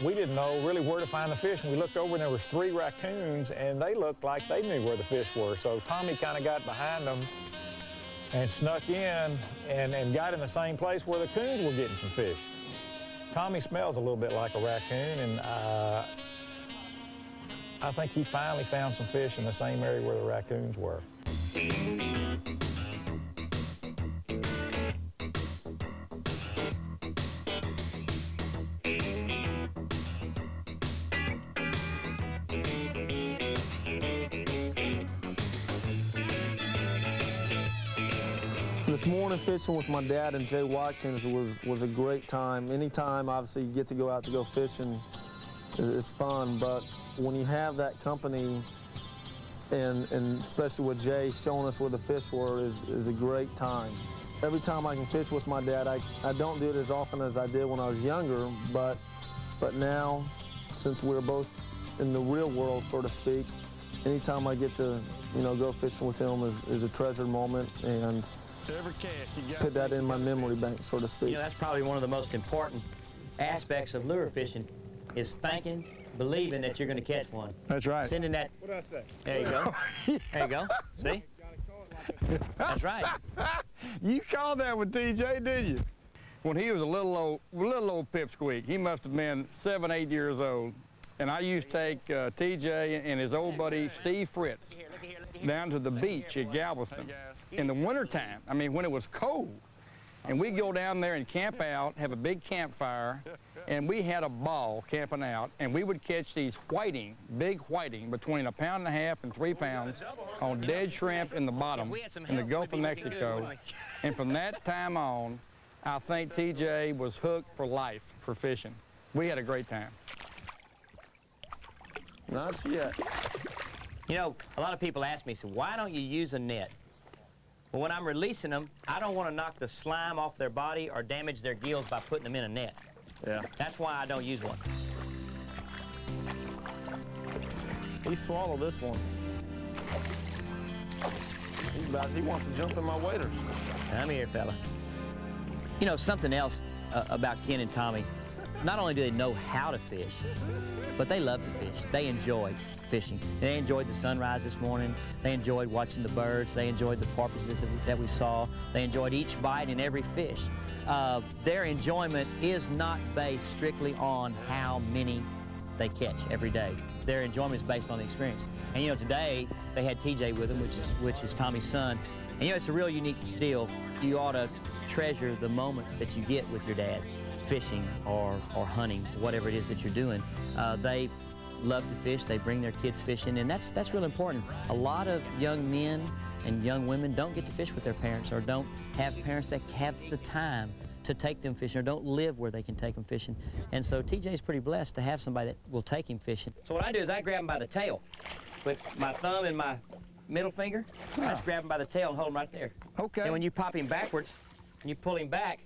we didn't know really where to find the fish, and we looked over and there was 3 raccoons, and they looked like they knew where the fish were. So Tommy kind of got behind them and snuck in and got in the same place where the coons were getting some fish. Tommy smells a little bit like a raccoon, and I think he finally found some fish in the same area where the raccoons were. This morning fishing with my dad and Jay Watkins was a great time. Anytime, obviously, you get to go out to go fishing is fun, but when you have that company, and especially with Jay showing us where the fish were, is a great time. Every time I can fish with my dad, I don't do it as often as I did when I was younger, but now, since we're both in the real world, so to speak, anytime I get to, go fishing with him is a treasured moment, and put that in my memory bank, so to speak. That's probably one of the most important aspects of lure fishing is thinking, believing that you're going to catch one. That's right. Sending that. What did I say? There you go. There you go. See? That's right. You called that with TJ, did you? When he was a little old pipsqueak, he must have been 7, 8 years old. And I used to take TJ and his old buddy Steve Fritz down to the beach at Galveston in the wintertime. I mean, when it was cold. And we'd go down there and camp out, have a big campfire, and we had a ball camping out, and we would catch these whiting, big whiting, between 1.5 pounds and 3 pounds on dead shrimp in the bottom in the Gulf of Mexico. And from that time on, I think TJ was hooked for life for fishing. We had a great time. Not yet. A lot of people ask me, so why don't you use a net? Well, when I'm releasing them, I don't want to knock the slime off their body or damage their gills by putting them in a net. Yeah. That's why I don't use one. He swallowed this one. He wants to jump in my waders. Come here, fella. Something else about Ken and Tommy, not only do they know how to fish, but they love to fish. They enjoy fishing. They enjoyed the sunrise this morning. They enjoyed watching the birds. They enjoyed the porpoises that we saw. They enjoyed each bite and every fish. Their enjoyment is not based strictly on how many they catch every day. Their enjoyment is based on the experience. And today they had TJ with them, which is Tommy's son. And it's a real unique deal. You ought to treasure the moments that you get with your dad, fishing or hunting, whatever it is that you're doing. They love to fish. They bring their kids fishing, and that's real important. A lot of young men and young women don't get to fish with their parents, or don't have parents that have the time to take them fishing, or don't live where they can take them fishing. And so TJ's pretty blessed to have somebody that will take him fishing. So what I do is I grab him by the tail with my thumb and my middle finger. I just grab him by the tail and hold him right there. Okay. And when you pop him backwards and you pull him back,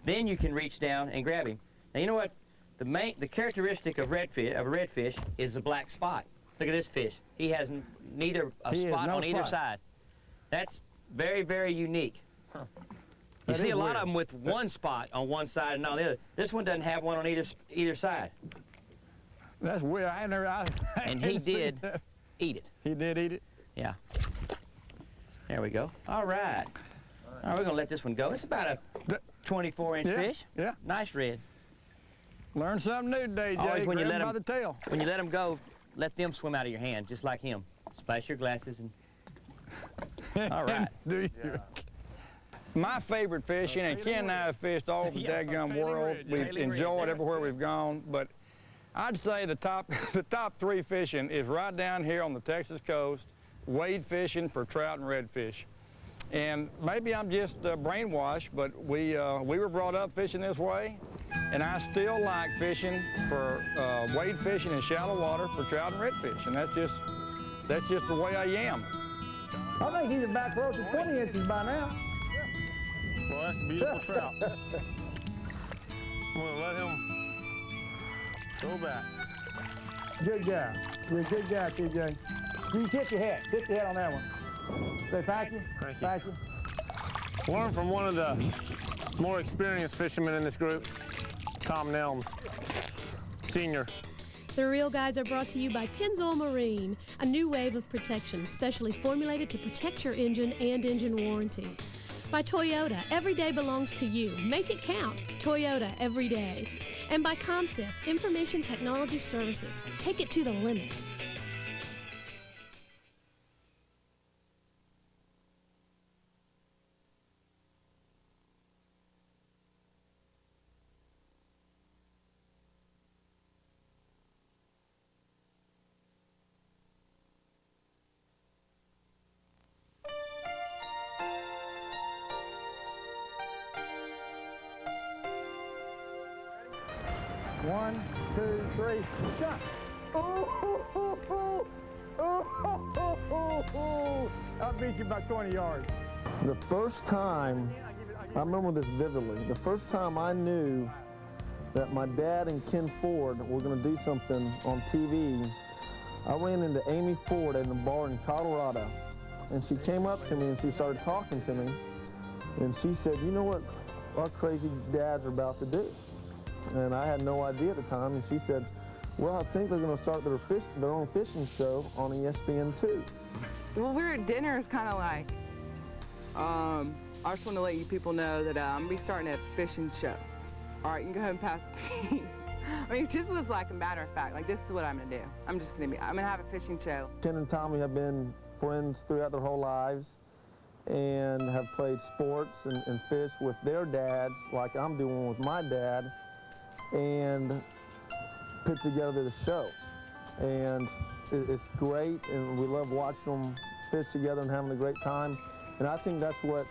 then you can reach down and grab him. Now you know what? The characteristic of a redfish is the black spot. Look at this fish. He has neither a spot on either side. That's very, very unique. Huh. You see a lot of them with one spot on one side and not the other. This one doesn't have one on either side. That's weird. And he did eat it. He did eat it? Yeah. There we go. All right. All right, we're going to let this one go. It's about a 24-inch fish. Yeah. Nice red. Learn something new today, Jay. Always when you let by the tail. When you let them go, let them swim out of your hand, just like him. Splash your glasses and... All right. Do you? Yeah. My favorite fishing, and Ken and I have fished all over the daggum world. We've enjoyed everywhere we've gone, but I'd say the top 3 fishing is right down here on the Texas coast, wade fishing for trout and redfish. And maybe I'm just brainwashed, but we were brought up fishing this way, and I still like fishing for wade fishing in shallow water for trout and redfish, and that's just the way I am. I think he's about close to 20 inches by now. Well, that's a beautiful trout. I'm gonna let him go back. Good guy. You're a good guy, TJ. You tip your hat. Tip your hat on that one. Say thank you. Thank you. Learn from one of the more experienced fishermen in this group. Tom Nelms, Senior. The Real Guys are brought to you by Pennzoil Marine, a new wave of protection specially formulated to protect your engine and engine warranty. By Toyota, every day belongs to you. Make it count. Toyota, every day. And by Comsys, Information Technology Services. Take it to the limit. One, two, three, shot. I'll beat you by 20 yards. The first time, I remember this vividly, the first time I knew that my dad and Ken Ford were going to do something on TV, I ran into Amy Ford in a bar in Colorado, and she came up to me and she started talking to me, and she said, you know what our crazy dads are about to do? And I had no idea at the time, and she said, well, I think they're going to start their own fishing show on ESPN2. Well, we're at dinner is kind of like, I just want to let you people know that I'm going to be starting a fishing show. All right, you can go ahead and pass the piece. I mean, it just was like a matter of fact, like this is what I'm going to do. I'm going to have a fishing show. Ken and Tommy have been friends throughout their whole lives and have played sports and fished with their dads like I'm doing with my dad, and put together the show. And it's great, and we love watching them fish together and having a great time. And I think that's what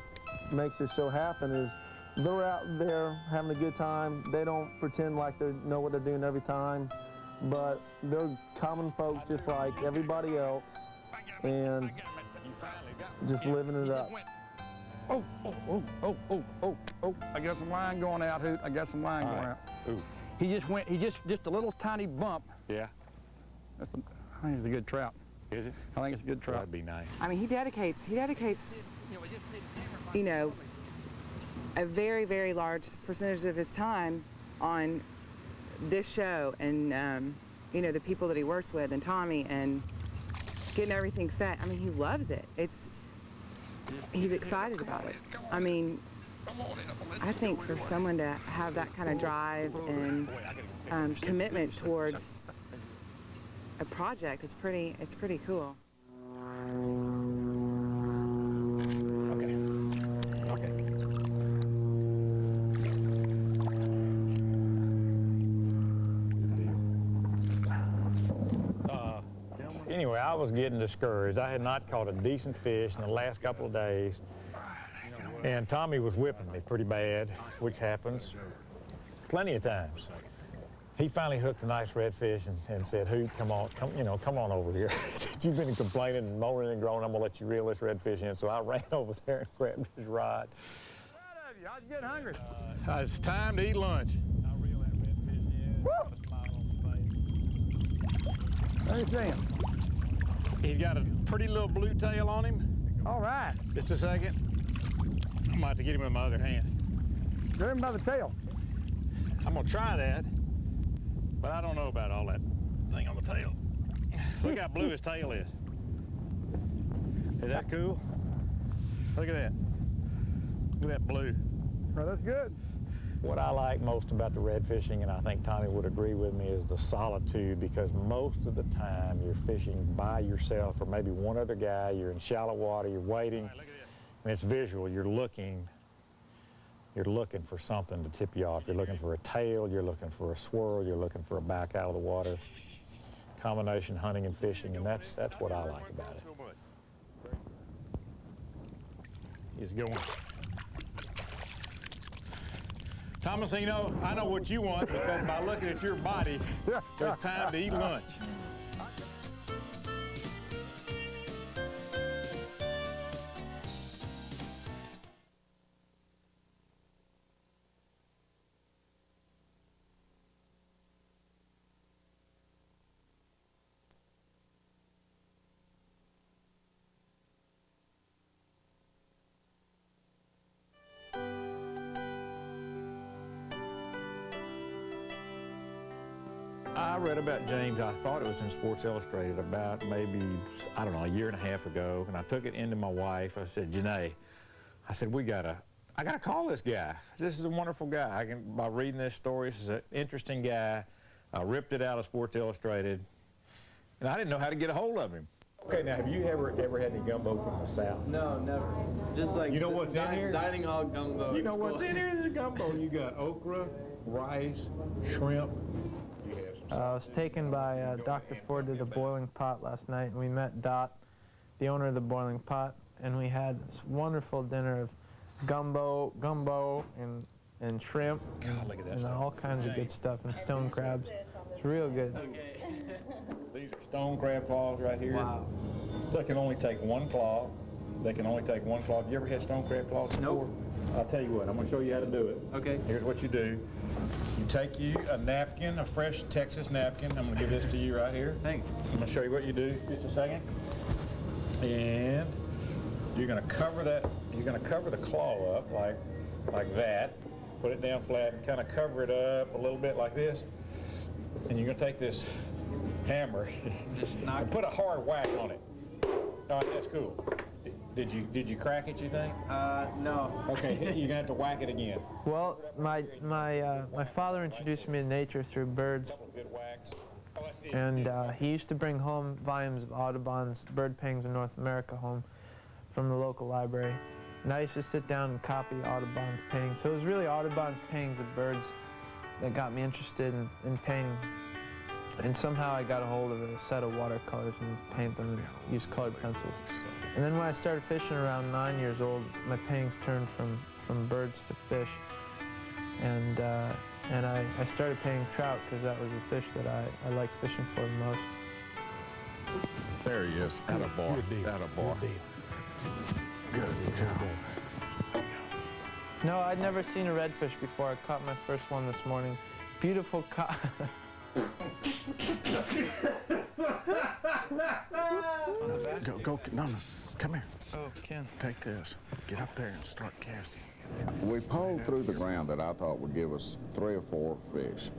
makes this show happen is they're out there having a good time. They don't pretend like they know what they're doing every time, but they're common folks just like everybody else and just living it up. Oh, I got some line going out, Hoot. I got some line going out. Ooh. He just a little tiny bump. Yeah. I think it's a good trout. Is it? I think it's a good trout. That'd be nice. I mean, he dedicates, you know, a very, very large percentage of his time on this show and, you know, the people that he works with and Tommy and getting everything set. I mean, he loves it. He's excited about it. I mean, I think for someone to have that kind of drive and commitment towards a project, it's pretty cool. Okay. Anyway, I was getting discouraged. I had not caught a decent fish in the last couple of days. And Tommy was whipping me pretty bad, which happens plenty of times. He finally hooked a nice redfish and said, Hoot, come on over here. You've been complaining and moaning and groaning. I'm gonna let you reel this redfish in. So I ran over there and grabbed his rod. Proud of you. I was getting hungry. It's time to eat lunch. I reel that redfish in. Got a smile on my face. Let me see him. He's got a pretty little blue tail on him. All right. Just a second. I'm about to get him with my other hand. Grab him by the tail. I'm gonna try that, but I don't know about all that thing on the tail. Look how blue his tail is. Is that cool? Look at that. Look at that blue. Well, that's good. What I like most about the red fishing, and I think Tommy would agree with me, is the solitude, because most of the time you're fishing by yourself or maybe one other guy. You're in shallow water, you're waiting, and it's visual. You're looking for something to tip you off. You're looking for a tail, you're looking for a swirl, you're looking for a back out of the water. Combination hunting and fishing, and that's what I like about it. He's going. Thomas, I know what you want, because by looking at your body, it's time to eat lunch. I read about James, I thought it was in Sports Illustrated about maybe, I don't know, a year and a half ago, and I took it into my wife. I said, Janae, I said, I gotta call this guy. This is a wonderful guy. By reading this story, this is an interesting guy. I ripped it out of Sports Illustrated, and I didn't know how to get a hold of him. Okay, now, have you ever had any gumbo from the South? No, never. Just like You know what's in here? dining hall gumbo. You know what's in here? This is gumbo. You got okra, rice, shrimp. You have some I was taken by Dr. Ford to the Boiling Pot last night, and we met Dot, the owner of the Boiling Pot, and we had this wonderful dinner of gumbo, and shrimp, God, look at that and stuff. all kinds of good stuff, and stone crabs. It's real good. These are stone crab claws right here. Wow. They can only take one claw. They can only take one claw. Have you ever had stone crab claws before? Nope. I'll tell you what, I'm gonna show you how to do it. Okay. Here's what you do. You take a napkin, a fresh Texas napkin. I'm gonna give this to you right here. Thanks. I'm gonna show you what you do, just a second. And you're gonna cover the claw up like that. Put it down flat and kind of cover it up a little bit like this. And you're gonna take this hammer and put a hard whack on it. All right, that's cool. Did you crack it, you think? No. Okay, you're gonna have to whack it again. Well, my father introduced me to nature through birds, Good whacks. and he used to bring home volumes of Audubon's Bird Pangs of North America home from the local library. And I used to sit down and copy Audubon's paintings. So it was really Audubon's paintings of birds that got me interested in painting. And somehow I got a hold of a set of watercolors and paint them and use colored pencils. And then when I started fishing around 9 years old, my paintings turned from birds to fish. And I started painting trout because that was the fish that I liked fishing for the most. There he is. Attaboy. Good deal. Attaboy. Good deal. Good job. No, I'd never seen a redfish before. I caught my first one this morning. Beautiful Go, no, come here. Oh, Ken. Take this. Get up there and start casting. We pulled through the ground that I thought would give us 3 or 4 fish.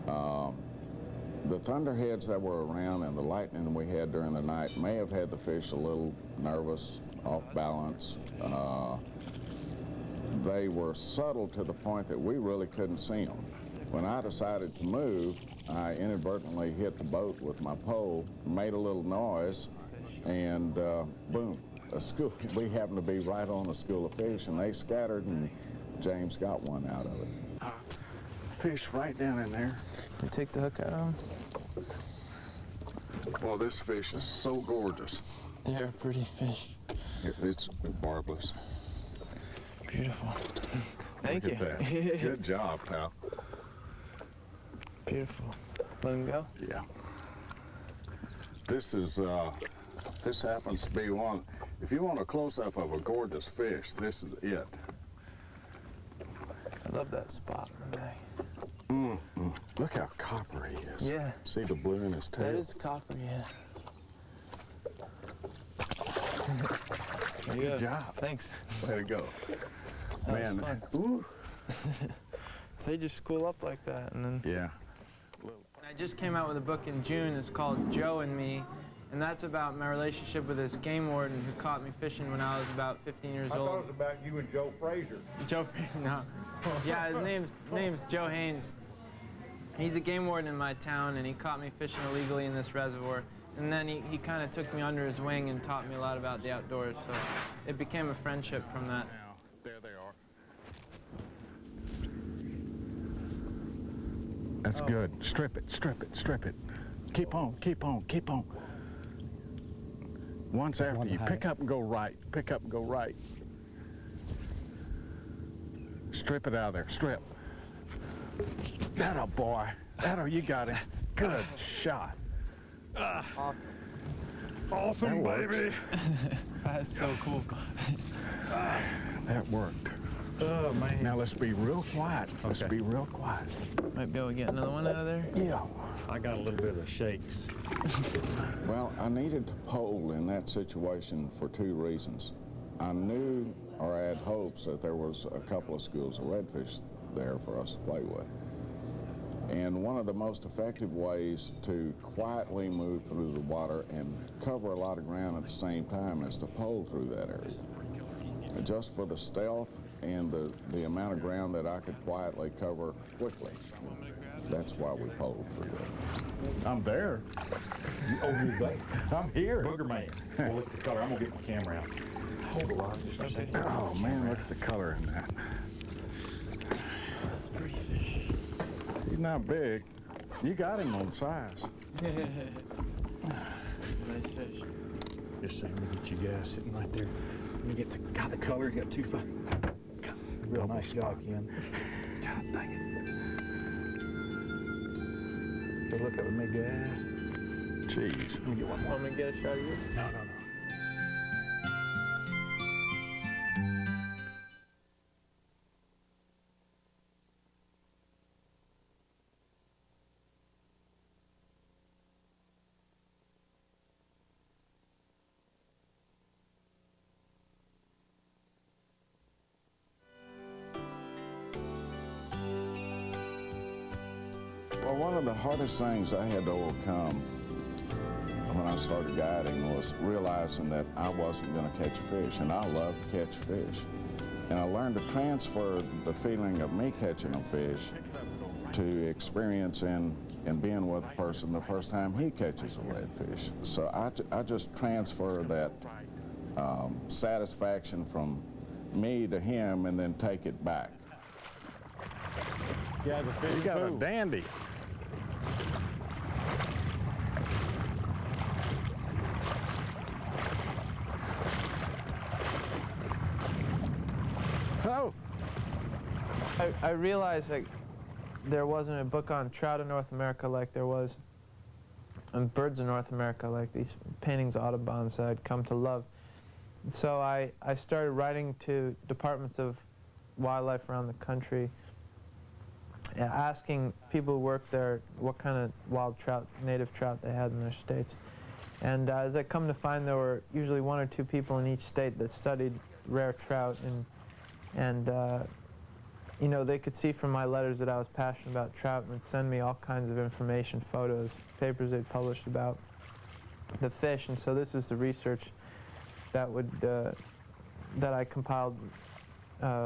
The thunderheads that were around and the lightning we had during the night may have had the fish a little nervous, off balance. They were subtle to the point that we really couldn't see them. When I decided to move, I inadvertently hit the boat with my pole, made a little noise, and boom, we happened to be right on a school of fish, and they scattered, and James got one out of it. Fish right down in there. You take the hook out of him? Well, this fish is so gorgeous. They're a pretty fish. It's marvelous. Beautiful. Thank you. Look at that. Good job, pal. Beautiful. Let him go? Yeah. This happens to be one. If you want a close-up of a gorgeous fish, this is it. I love that spot on the neck. Look how copper he is. Yeah. See the blue in his tail? That is copper, yeah. Good job. Thanks. Way to go. That was Man. fun. Ooh. So you just school up like that, and then... Yeah. I just came out with a book in June. It's called Joe and Me, and that's about my relationship with this game warden who caught me fishing when I was about 15 years I old. thought it was about you and Joe Frazier. Joe Frazier, no. Yeah, his name's Joe Haynes. He's a game warden in my town, and he caught me fishing illegally in this reservoir. And then he kind of took me under his wing and taught me a lot about the outdoors. So it became a friendship from that. Now, there they are. That's good. Strip it, strip it, strip it. Keep on, keep on, keep on. Once after you pick up and go right. Pick up and go right. Strip it out of there. Strip. That'll boy. That'll, you got him. Good shot. Awesome, baby. That's so cool. That worked. Oh, man. Now let's be real quiet. Let's be real quiet. Might be able to get another one out of there. Yeah. I got a little bit of the shakes. Well, I needed to pole in that situation for 2 reasons. I knew, or I had hopes, that there was a couple of schools of redfish there for us to play with. And one of the most effective ways to quietly move through the water and cover a lot of ground at the same time is to pole through that area. Just for the stealth and the amount of ground that I could quietly cover quickly. That's why we poled through that. I'm there. Oh, you're there. I'm here. Booger man. Well, look at the color. I'm gonna get my camera out. Hold the rod just for a second. Oh man, look at the color in that. That's pretty fish. He's not big. You got him on size. Nice fish. Just saying, let me get you guys sitting right there. Let me get the color. You got 2 spots. Real nice job, Ken. God dang it. Good look at me, guys. Jeez. Let me get one more. Want me to get a shot of yours? No. Well, one of the hardest things I had to overcome when I started guiding was realizing that I wasn't going to catch a fish, and I love to catch a fish. And I learned to transfer the feeling of me catching a fish to experiencing and being with a person the first time he catches a redfish. So I just transfer that satisfaction from me to him and then take it back. Yeah, the fish. You got a dandy. Oh. I realized like there wasn't a book on trout in North America like there was on birds in North America, like these paintings of Audubon's that I'd come to love. So I started writing to departments of wildlife around the country, asking people who worked there what kind of wild trout, native trout they had in their states. And as I come to find, there were usually 1 or 2 people in each state that studied rare trout, and you know, they could see from my letters that I was passionate about trout and would send me all kinds of information, photos, papers they'd published about the fish. And so this is the research that that I compiled,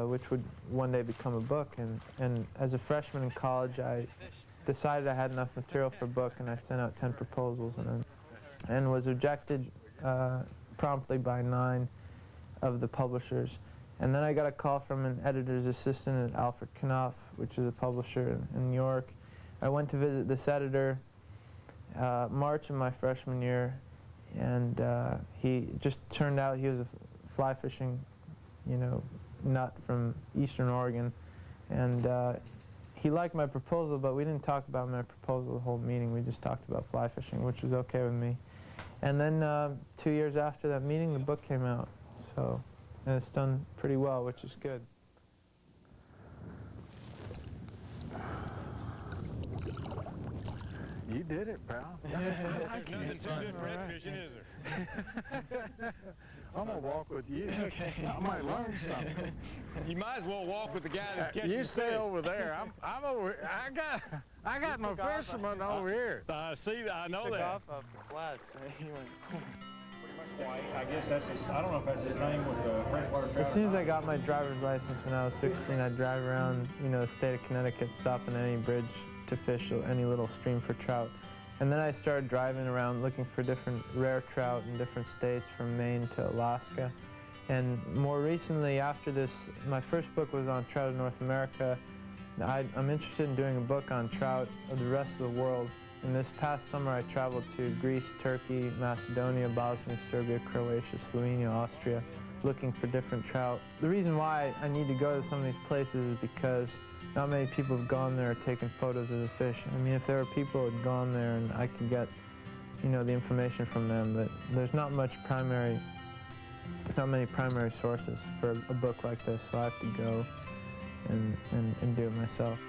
which would one day become a book. And as a freshman in college, I decided I had enough material for a book, and I sent out 10 proposals and was rejected promptly by 9 of the publishers. And then I got a call from an editor's assistant at Alfred Knopf, which is a publisher in New York. I went to visit this editor March of my freshman year, and he just turned out he was a fly fishing, you know, nut from Eastern Oregon, and he liked my proposal, but we didn't talk about my proposal the whole meeting. We just talked about fly fishing, which was okay with me. And then 2 years after that meeting, the book came out. So. And it's done pretty well, which is good. You did it, pal. There's nothing too good for red fishing, is there? I'm gonna walk with you. Okay. I might learn something. You might as well walk with the guy that's catching You the stay fish. over there. I'm over. I got my fisherman over here. See, I know Took that. off of the flats. He went. I guess that's. I don't know if that's the same with the freshwater trout. As soon as I got my driver's license when I was 16, I'd drive around, you know, the state of Connecticut, stopping any bridge to fish any little stream for trout. And then I started driving around looking for different rare trout in different states, from Maine to Alaska. And more recently, after this, my first book was on trout in North America. I'm interested in doing a book on trout of the rest of the world. And this past summer, I traveled to Greece, Turkey, Macedonia, Bosnia, Serbia, Croatia, Slovenia, Austria, looking for different trout. The reason why I need to go to some of these places is because not many people have gone there or taken photos of the fish. I mean, if there were people who had gone there and I could get, you know, the information from them, that there's not many primary sources for a book like this, so I have to go and do it myself.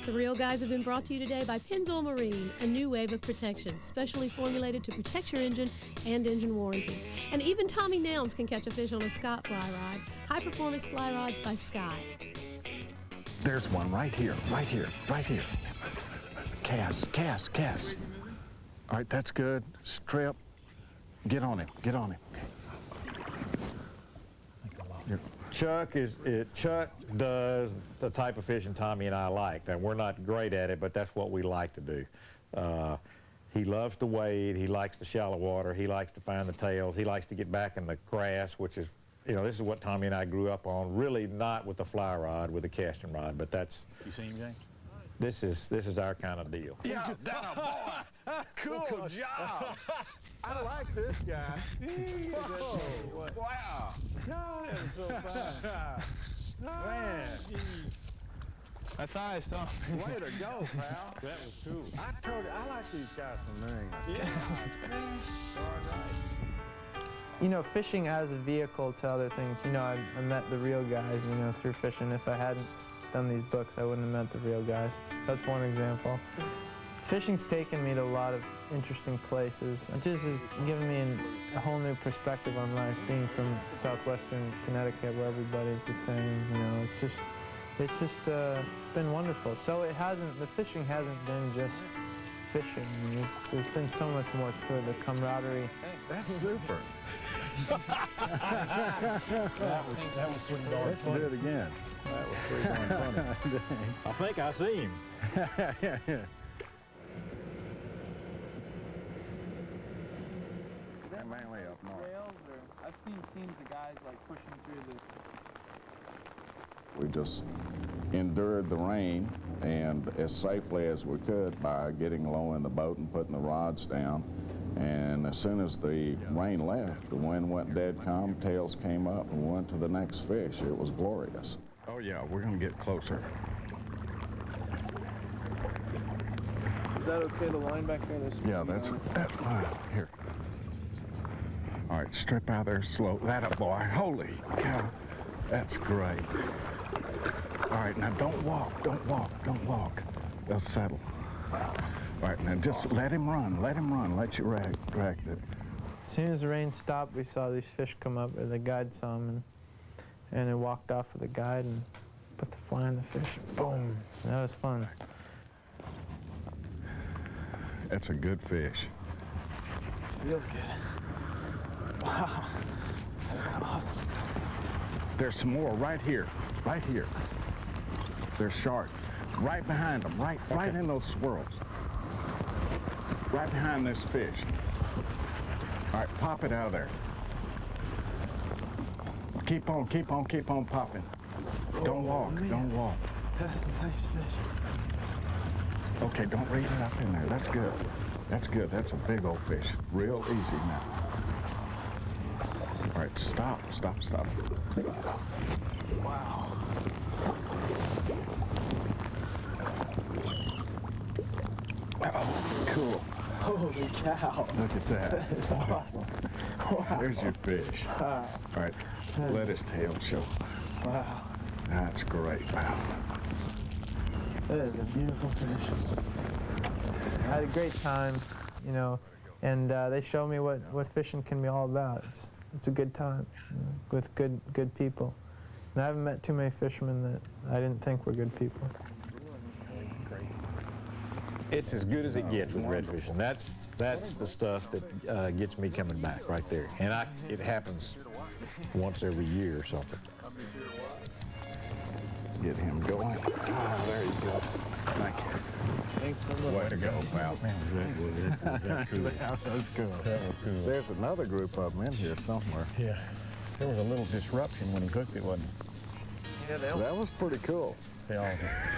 The Real Guys have been brought to you today by Pennzoil Marine, a new wave of protection, specially formulated to protect your engine and engine warranty. And even Tommy Nouns can catch a fish on a Scott fly rod. High-performance fly rods by Scott. There's one right here, right here, right here. Cast, cast, cast. All right, that's good. Strip. Get on him, get on him. Chuck does the type of fishing Tommy and I like. And we're not great at it, but that's what we like to do. He loves to wade. He likes the shallow water. He likes to find the tails. He likes to get back in the grass, which is, you know, this is what Tommy and I grew up on. Really not with the fly rod, with the casting rod, but that's. You seen him, James? This is our kind of deal. Yeah, that boy. Cool job. I like this guy. Oh, wow. God, that was so fun. Man. That's nice, huh? Way to go, pal. That was cool. I told you, I like these guys from Maine. Yeah. You know, fishing as a vehicle to other things. You know, I met the real guys, you know, through fishing. If I hadn't done these books, I wouldn't have met the real guys. That's one example. Fishing's taken me to a lot of interesting places. It just has given me a whole new perspective on life, being from southwestern Connecticut where everybody's the same. You know, it's been wonderful. So the fishing hasn't been just fishing. I mean, there's been so much more to it, the camaraderie. That's super. That was pretty darn Let's funny. do it again. That was pretty darn funny. I think I see him. They're mainly up north. I've seen teams of guys like pushing through the. We just endured the rain and as safely as we could by getting low in the boat and putting the rods down. And as soon as the rain left, the wind went dead calm, tails came up, and we went to the next fish. It was glorious. Oh yeah, we're gonna get closer. Is that okay to line back there? Yeah, that's fine. Here. All right, strip out there slow. That a boy. Holy cow. That's great. All right, now don't walk, don't walk, don't walk. They'll settle. All right, now just let him run, let you drag it. As soon as the rain stopped, we saw these fish come up, or the guide saw them, and it walked off with the guide and put the fly on the fish. Boom. That was fun. That's a good fish. Feels good. Wow. That's awesome. There's some more right here, right here. There's sharks right behind them, right in those swirls. Right behind this fish. All right, pop it out of there. Keep on popping. Don't walk, don't walk. That's a nice fish. Okay, don't read it up in there. That's good. That's good. That's a big old fish. Real easy now. All right, stop. Wow. Oh, cool. Holy cow. Look at that. That's awesome. Wow. There's your fish. Wow. All right, let his tail show. Wow. That's great. Wow. That is a beautiful fish. I had a great time, you know, and they showed me what fishing can be all about. It's a good time, you know, with good people. And I haven't met too many fishermen that I didn't think were good people. It's as good as it gets with redfishing. That's the stuff that gets me coming back right there. And it happens once every year or something. Get him going. Ah, there you go. Thank you. Thanks so much. Way to go, pal. That was cool. There's another group of them in here somewhere. Yeah. There was a little disruption when he hooked it, wasn't Yeah, That was pretty cool. it? They all like that.